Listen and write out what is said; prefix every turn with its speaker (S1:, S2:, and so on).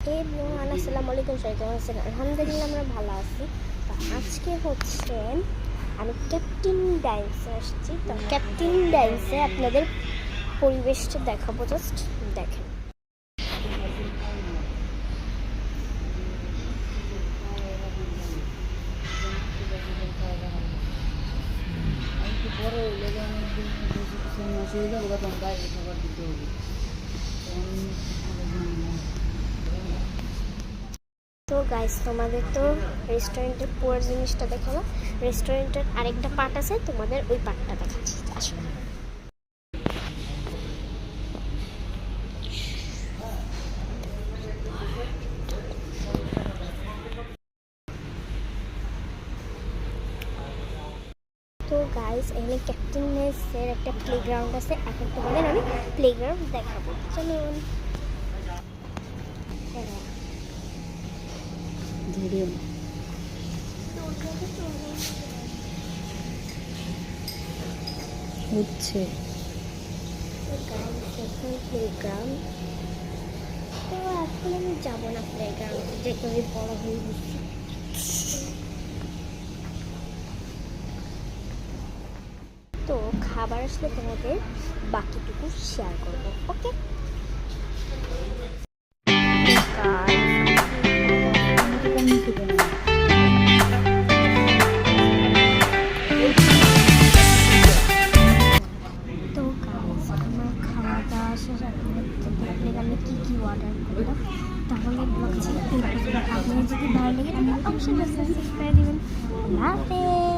S1: আসসালামু আলাইকুম, সবাই কেমন আছেন? আলহামদুলিল্লাহ আমরা ভালো আছি। তো আজকে হচ্ছে আমি ক্যাপ্টেন ডাইন্সে আসছি। তো ক্যাপ্টেন ডাইন্সে আপনাদের পরিবেশটা দেখাবো, জাস্ট দেখেন। তো গাইস, তোমাদের তো রেস্টুরেন্টের পুরো জিনিসটা দেখাবো। রেস্টুরেন্টের আরেকটা পার্ট আছে, তোমাদের ওই পার্টটা দেখাচ্ছি। আসো। তো গাইস, এখানে ক্যাপ্টেন ডাইন্সের একটা প্লেগ্রাউন্ড আছে। এখন তোমাদের আমি প্লেগ্রাউন্ড দেখাবো, চলুন।
S2: ধীরে হচ্ছে
S1: প্লেগ্রাউন্ড। তো এখন আমি যাবো না প্লেগ্রাউন্ডে, যেহেতু আমি বড় হয়ে গেছি। তো খাবার আসলে তোমাদের বাকিটুকু শেয়ার করবো, ওকে? তো গাইস, আমার খাওয়া দাওয়া শেষ। আপনাদের দেখলেন আমি কী কী অর্ডার করলাম। তাহলে ব্লগ ছিল। আপনি যদি ভালো লাগে তাহলে অবশ্যই সাবস্ক্রাইব করে দেবেন। আল্লাহ হাফেজ।